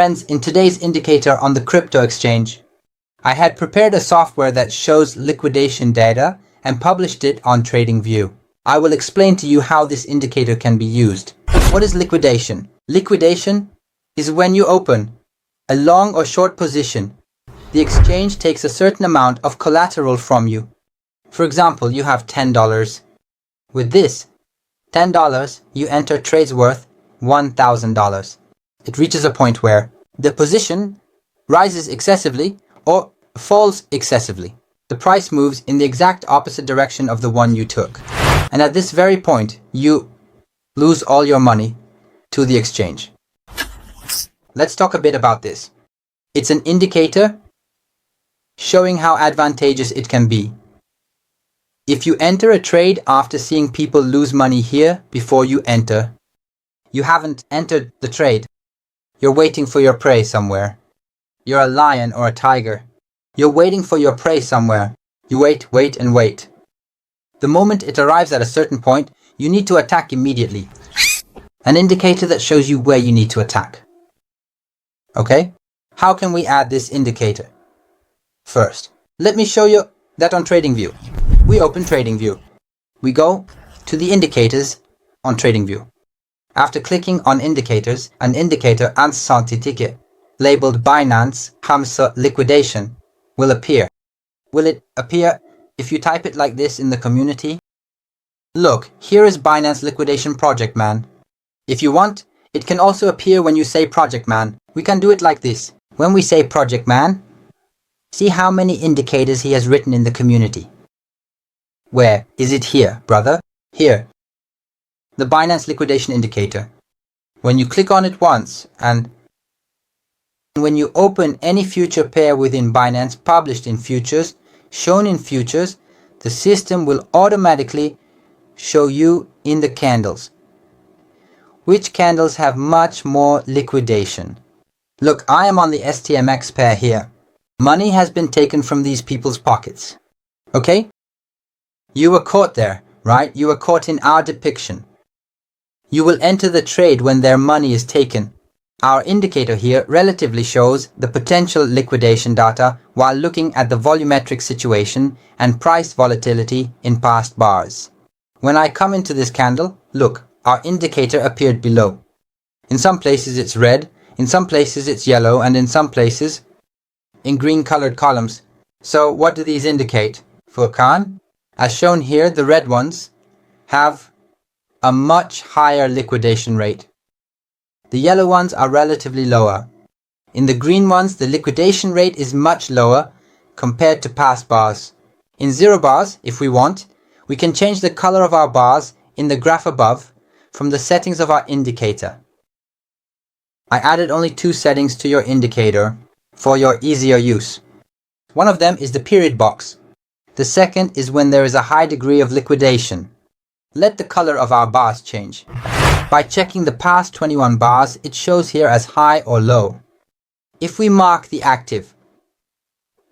Friends, in today's indicator on the crypto exchange, I had prepared a software that shows liquidation data and published it on TradingView. I will explain to you how this indicator can be used. What is liquidation? Liquidation is when you open a long or short position. The exchange takes a certain amount of collateral from you. For example, you have $10. With this $10, you enter trades worth $1,000. It reaches a point where the position rises excessively or falls excessively. The price moves in the exact opposite direction of the one you took. And at this very point, you lose all your money to the exchange. Let's talk a bit about this. It's an indicator showing how advantageous it can be. If you enter a trade after seeing people lose money here before you enter, you haven't entered the trade. You're waiting for your prey somewhere. You're a lion or a tiger. You're waiting for your prey somewhere. You wait and wait. The moment it arrives at a certain point, you need to attack immediately. An indicator that shows you where you need to attack. Okay? How can we add this indicator? First, let me show you that on TradingView. We open TradingView. We go to the indicators on TradingView. After clicking on indicators, an indicator anti labeled Binance Hamsa Liquidation will appear. Will it appear if you type it like this in the community? Look, here is Binance Liquidation Project Man. If you want, it can also appear when you say Project Man. We can do it like this. When we say Project Man, see how many indicators he has written in the community. Where? Is it here, brother? Here. The Binance Liquidation Indicator. When you click on it once and when you open any future pair within Binance published in futures, shown in futures, the system will automatically show you in the candles which candles have much more liquidation. Look, I am on the STMX pair here. Money has been taken from these people's pockets. Okay? You were caught there, right? You were caught in our depiction. You will enter the trade when their money is taken. Our indicator here relatively shows the potential liquidation data while looking at the volumetric situation and price volatility in past bars. When I come into this candle, look, our indicator appeared below. In some places it's red, in some places it's yellow, and in some places in green colored columns. So what do these indicate? Furkan? As shown here, the red ones have a much higher liquidation rate. The yellow ones are relatively lower. In the green ones, the liquidation rate is much lower compared to past bars. In 0 bars, if we want, we can change the color of our bars in the graph above from the settings of our indicator. I added only 2 settings to your indicator for your easier use. One of them is the period box. The second is when there is a high degree of liquidation. Let the color of our bars change. By checking the past 21 bars, it shows here as high or low. If we mark the active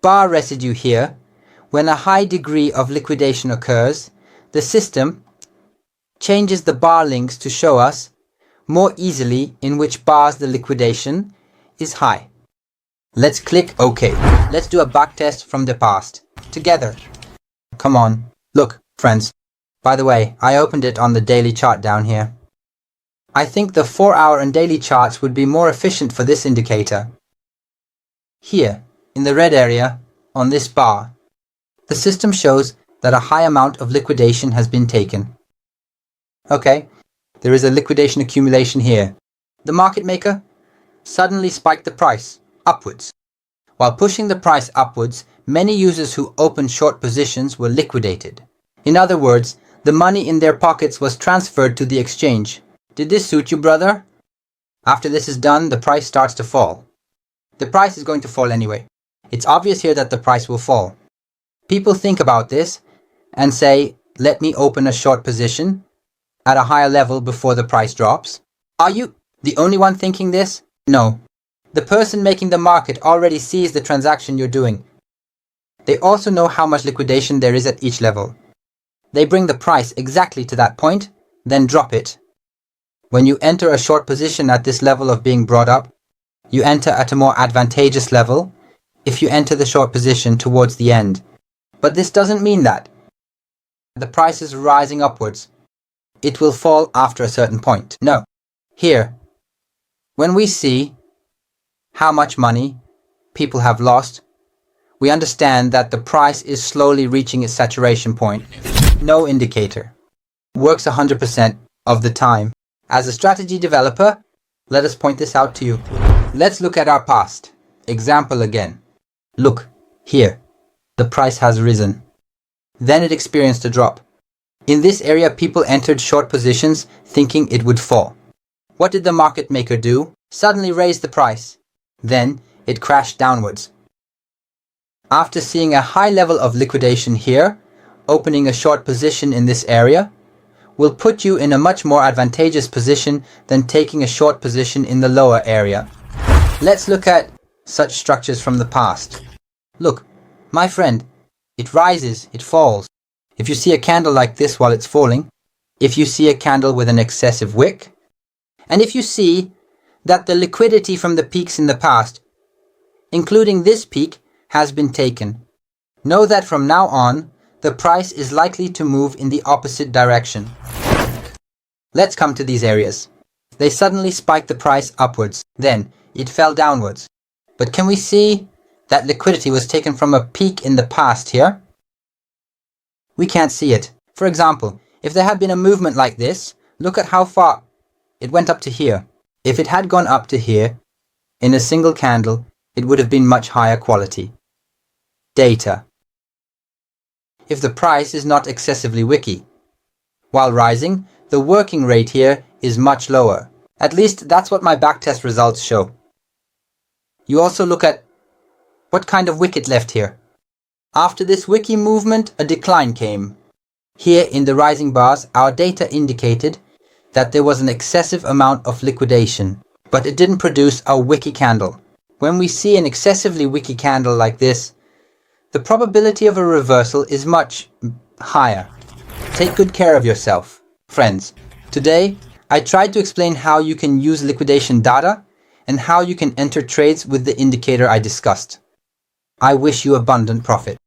bar residue here, when a high degree of liquidation occurs, the system changes the bar links to show us more easily in which bars the liquidation is high. Let's click OK. Let's do a backtest from the past. Together. Come on. Look, friends. By the way, I opened it on the daily chart down here. I think the 4-hour and daily charts would be more efficient for this indicator. Here, in the red area, on this bar, the system shows that a high amount of liquidation has been taken. Okay, there is a liquidation accumulation here. The market maker suddenly spiked the price upwards. While pushing the price upwards, many users who opened short positions were liquidated. In other words, the money in their pockets was transferred to the exchange. Did this suit you, brother? After this is done, the price starts to fall. The price is going to fall anyway. It's obvious here that the price will fall. People think about this and say, let me open a short position at a higher level before the price drops. Are you the only one thinking this? No. The person making the market already sees the transaction you're doing. They also know how much liquidation there is at each level. They bring the price exactly to that point, then drop it. When you enter a short position at this level of being brought up, You enter at a more advantageous level if you enter the short position towards the end. But this doesn't mean that the price is rising upwards. It will fall after a certain point. No. Here, when we see how much money people have lost, we understand that the price is slowly reaching its saturation point. No indicator works 100% of the time. As a strategy developer, let us point this out to you. Let's look at our past. Example again. Look, here, the price has risen. Then it experienced a drop. In this area, people entered short positions thinking it would fall. What did the market maker do? Suddenly raise the price. Then it crashed downwards. After seeing a high level of liquidation here, opening a short position in this area will put you in a much more advantageous position than taking a short position in the lower area. Let's look at such structures from the past. Look, my friend, it rises, it falls. If you see a candle like this while it's falling, if you see a candle with an excessive wick, and if you see that the liquidity from the peaks in the past, including this peak, has been taken, know that from now on, the price is likely to move in the opposite direction. Let's come to these areas. They suddenly spiked the price upwards, then it fell downwards. But can we see that liquidity was taken from a peak in the past here? We can't see it. For example, if there had been a movement like this, look at how far it went up to here. If it had gone up to here in a single candle, it would have been much higher quality data. If the price is not excessively wicky. While rising, the working rate here is much lower. At least that's what my backtest results show. You also look at what kind of wick it left here. After this wicky movement, a decline came. Here in the rising bars, our data indicated that there was an excessive amount of liquidation, but it didn't produce a wicky candle. When we see an excessively wicky candle like this, the probability of a reversal is much higher. Take good care of yourself, friends. Today, I tried to explain how you can use liquidation data and how you can enter trades with the indicator I discussed. I wish you abundant profit.